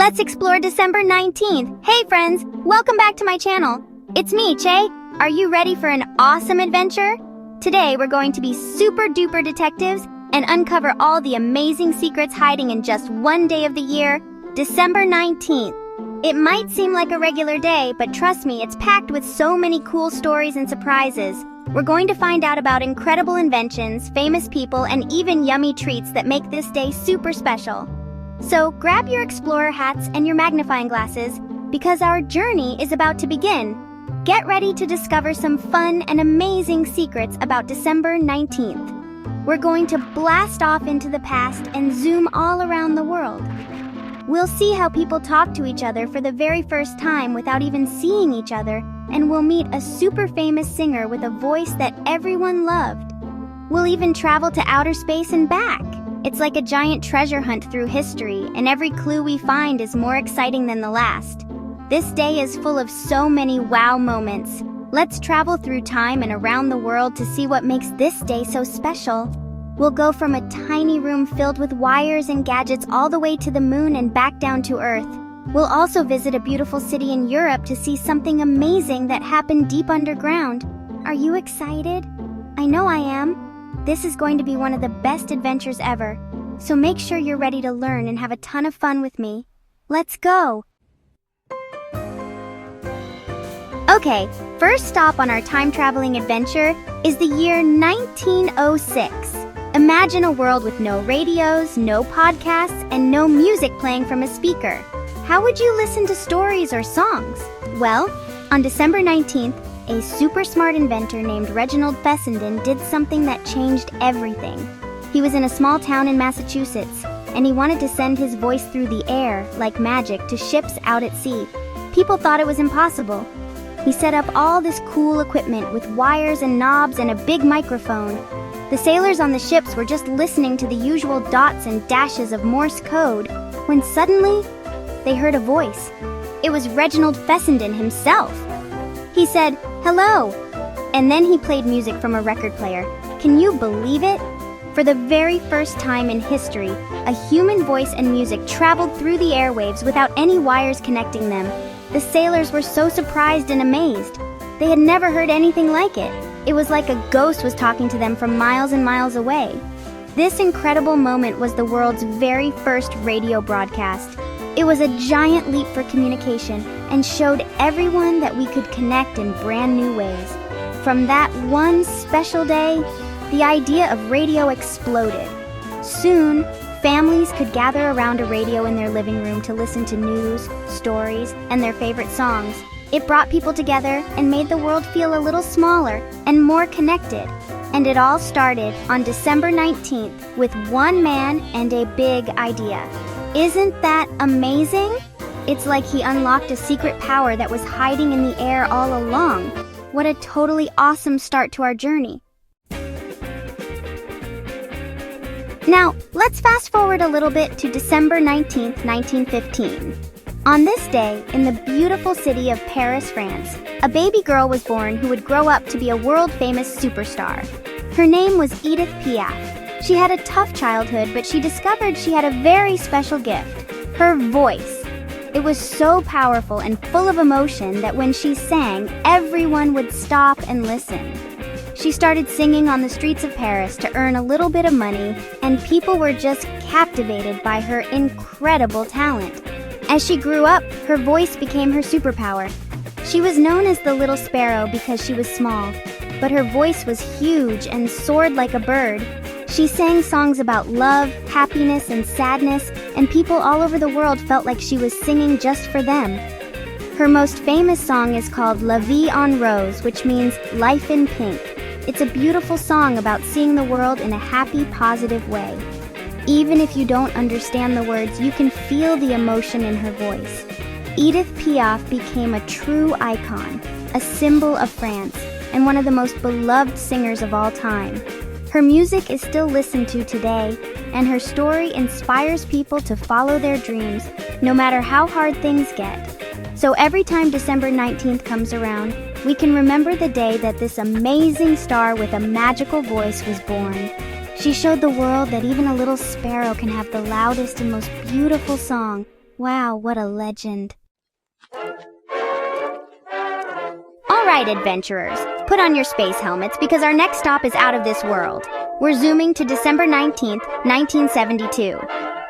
Let's explore December 19th. Hey friends, welcome back to my channel. It's me, Che. Are you ready for an awesome adventure? Today we're going to be super duper detectives and uncover all the amazing secrets hiding in just one day of the year, December 19th. It might seem like a regular day, but trust me, it's packed with so many cool stories and surprises. We're going to find out about incredible inventions, famous people, and even yummy treats that make this day super special. So grab your explorer hats and your magnifying glasses, because our journey is about to begin. Get ready to discover some fun and amazing secrets about December 19th. We're going to blast off into the past and zoom all around the world. We'll see how people talk to each other for the very first time without even seeing each other, and we'll meet a super famous singer with a voice that everyone loved. We'll even travel to outer space and back. It's like a giant treasure hunt through history, and every clue we find is more exciting than the last. This day is full of so many wow moments. Let's travel through time and around the world to see what makes this day so special. We'll go from a tiny room filled with wires and gadgets all the way to the moon and back down to Earth. We'll also visit a beautiful city in Europe to see something amazing that happened deep underground. Are you excited? I know I am. This is going to be one of the best adventures ever, so make sure you're ready to learn and have a ton of fun with me. Let's go! Okay, first stop on our time-traveling adventure is the year 1906. Imagine a world with no radios, no podcasts, and no music playing from a speaker. How would you listen to stories or songs? Well, on December 19th, a super smart inventor named Reginald Fessenden did something that changed everything. He was in a small town in Massachusetts, and he wanted to send his voice through the air, like magic, to ships out at sea. People thought it was impossible. He set up all this cool equipment with wires and knobs and a big microphone. The sailors on the ships were just listening to the usual dots and dashes of Morse code, when suddenly, they heard a voice. It was Reginald Fessenden himself. He said, "Hello," and then he played music from a record player. Can you believe it? For the very first time in history, a human voice and music traveled through the airwaves without any wires connecting them. The sailors were so surprised and amazed. They had never heard anything like it. It was like a ghost was talking to them from miles and miles away. This incredible moment was the world's very first radio broadcast. It was a giant leap for communication and showed everyone that we could connect in brand new ways. From that one special day, the idea of radio exploded. Soon, families could gather around a radio in their living room to listen to news, stories, and their favorite songs. It brought people together and made the world feel a little smaller and more connected. And it all started on December 19th with one man and a big idea. Isn't that amazing? It's like he unlocked a secret power that was hiding in the air all along. What a totally awesome start to our journey. Now, let's fast forward a little bit to December 19th, 1915. On this day, in the beautiful city of Paris, France, a baby girl was born who would grow up to be a world-famous superstar. Her name was Edith Piaf. She had a tough childhood, but she discovered she had a very special gift: her voice. It was so powerful and full of emotion that when she sang, everyone would stop and listen. She started singing on the streets of Paris to earn a little bit of money, and people were just captivated by her incredible talent. As she grew up, her voice became her superpower. She was known as the Little Sparrow because she was small, but her voice was huge and soared like a bird. She sang songs about love, happiness, and sadness, and people all over the world felt like she was singing just for them. Her most famous song is called La Vie en Rose, which means life in pink. It's a beautiful song about seeing the world in a happy, positive way. Even if you don't understand the words, you can feel the emotion in her voice. Edith Piaf became a true icon, a symbol of France, and one of the most beloved singers of all time. Her music is still listened to today, and her story inspires people to follow their dreams, no matter how hard things get. So every time December 19th comes around, we can remember the day that this amazing star with a magical voice was born. She showed the world that even a little sparrow can have the loudest and most beautiful song, Wow, what a legend. Alright, adventurers, put on your space helmets because our next stop is out of this world. We're zooming to December 19th, 1972.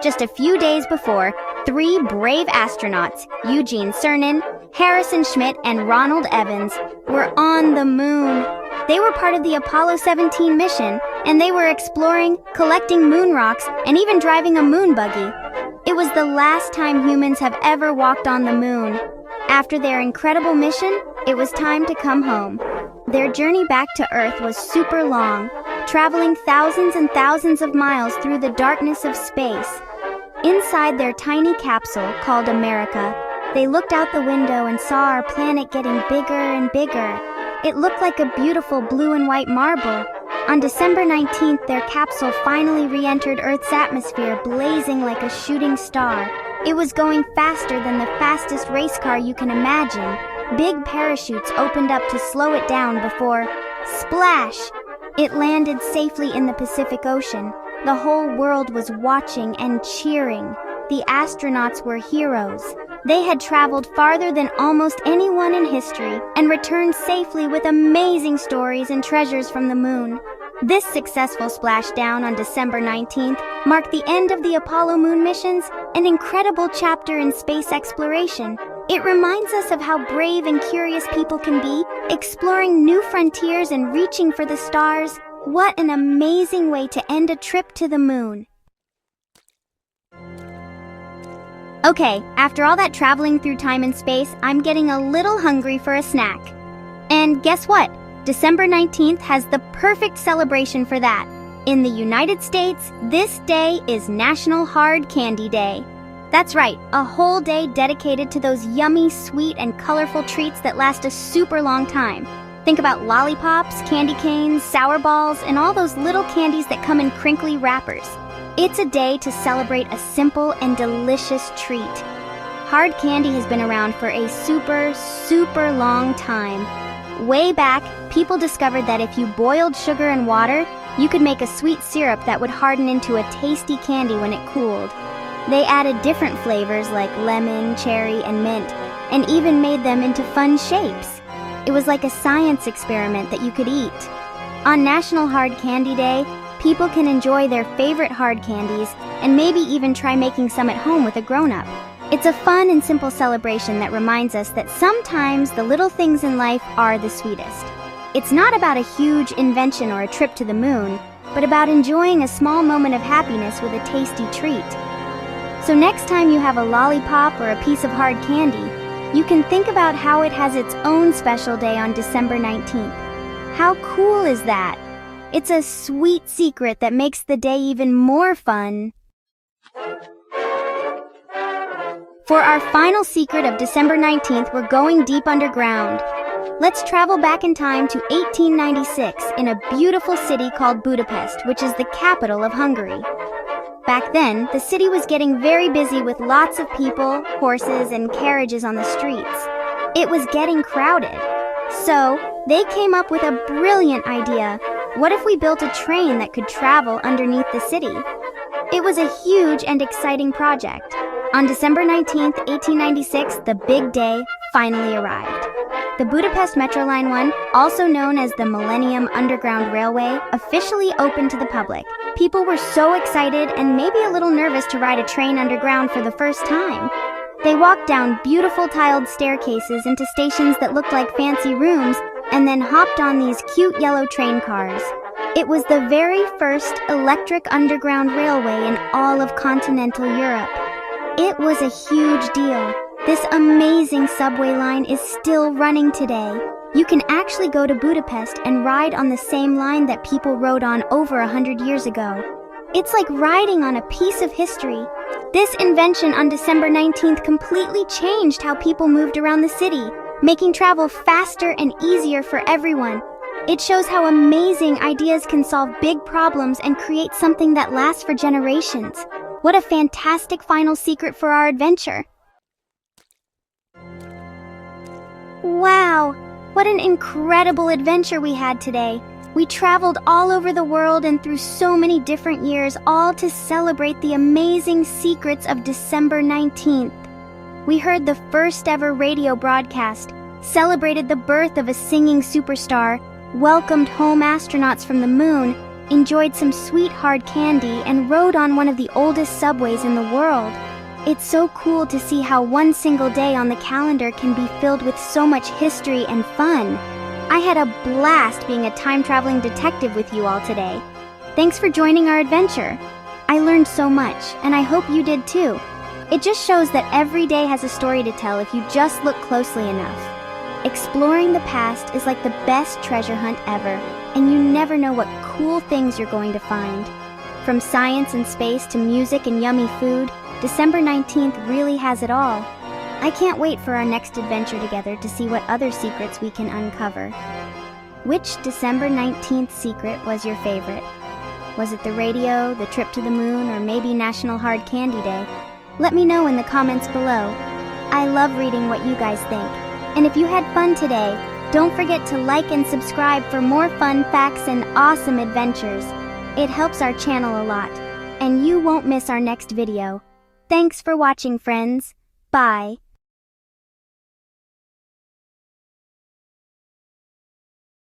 Just a few days before, 3 brave astronauts, Eugene Cernan, Harrison Schmitt, and Ronald Evans, were on the moon. They were part of the Apollo 17 mission, and they were exploring, collecting moon rocks, and even driving a moon buggy. It was the last time humans have ever walked on the moon. After their incredible mission, it was time to come home. Their journey back to Earth was super long, traveling thousands and thousands of miles through the darkness of space. Inside their tiny capsule, called America, they looked out the window and saw our planet getting bigger and bigger. It looked like a beautiful blue and white marble. On December 19th, their capsule finally re-entered Earth's atmosphere, blazing like a shooting star. It was going faster than the fastest race car you can imagine. Big parachutes opened up to slow it down before, splash! It landed safely in the Pacific Ocean. The whole world was watching and cheering. The astronauts were heroes. They had traveled farther than almost anyone in history and returned safely with amazing stories and treasures from the moon. This successful splashdown on December 19th marked the end of the Apollo moon missions, an incredible chapter in space exploration. It reminds us of how brave and curious people can be, exploring new frontiers and reaching for the stars. What an amazing way to end a trip to the moon. Okay, after all that traveling through time and space, I'm getting a little hungry for a snack. And guess what? December 19th has the perfect celebration for that. In the United States, this day is National Hard Candy Day. That's right, a whole day dedicated to those yummy, sweet, and colorful treats that last a super long time. Think about lollipops, candy canes, sour balls, and all those little candies that come in crinkly wrappers. It's a day to celebrate a simple and delicious treat. Hard candy has been around for a super long time. Way back, people discovered that if you boiled sugar and water, you could make a sweet syrup that would harden into a tasty candy when it cooled. They added different flavors like lemon, cherry, and mint, and even made them into fun shapes. It was like a science experiment that you could eat. On National Hard Candy Day, people can enjoy their favorite hard candies and maybe even try making some at home with a grown-up. It's a fun and simple celebration that reminds us that sometimes the little things in life are the sweetest. It's not about a huge invention or a trip to the moon, but about enjoying a small moment of happiness with a tasty treat. So next time you have a lollipop or a piece of hard candy, you can think about how it has its own special day on December 19th. How cool is that? It's a sweet secret that makes the day even more fun. For our final secret of December 19th, we're going deep underground. Let's travel back in time to 1896 in a beautiful city called Budapest, which is the capital of Hungary. Back then, the city was getting very busy with lots of people, horses, and carriages on the streets. It was getting crowded. So, they came up with a brilliant idea. What if we built a train that could travel underneath the city? It was a huge and exciting project. On December 19th, 1896, the big day finally arrived. The Budapest Metro Line 1, also known as the Millennium Underground Railway, officially opened to the public. People were so excited and maybe a little nervous to ride a train underground for the first time. They walked down beautiful tiled staircases into stations that looked like fancy rooms and then hopped on these cute yellow train cars. It was the very first electric underground railway in all of continental Europe. It was a huge deal. This amazing subway line is still running today. You can actually go to Budapest and ride on the same line that people rode on over 100 years ago. It's like riding on a piece of history. This invention on December 19th completely changed how people moved around the city, making travel faster and easier for everyone. It shows how amazing ideas can solve big problems and create something that lasts for generations. What a fantastic final secret for our adventure. Wow, what an incredible adventure we had today. We traveled all over the world and through so many different years, all to celebrate the amazing secrets of December 19th. We heard the first ever radio broadcast, celebrated the birth of a singing superstar, welcomed home astronauts from the moon, enjoyed some sweet hard candy, and rode on one of the oldest subways in the world. It's so cool to see how one single day on the calendar can be filled with so much history and fun. I had a blast being a time-traveling detective with you all today. Thanks for joining our adventure. I learned so much, and I hope you did too. It just shows that every day has a story to tell if you just look closely enough. Exploring the past is like the best treasure hunt ever, and you never know what cool things you're going to find. From science and space to music and yummy food, December 19th really has it all. I can't wait for our next adventure together to see what other secrets we can uncover. Which December 19th secret was your favorite? Was it the radio, the trip to the moon, or maybe National Hard Candy Day? Let me know in the comments below. I love reading what you guys think. And if you had fun today, don't forget to like and subscribe for more fun facts and awesome adventures. It helps our channel a lot, and you won't miss our next video. Thanks for watching, friends. Bye.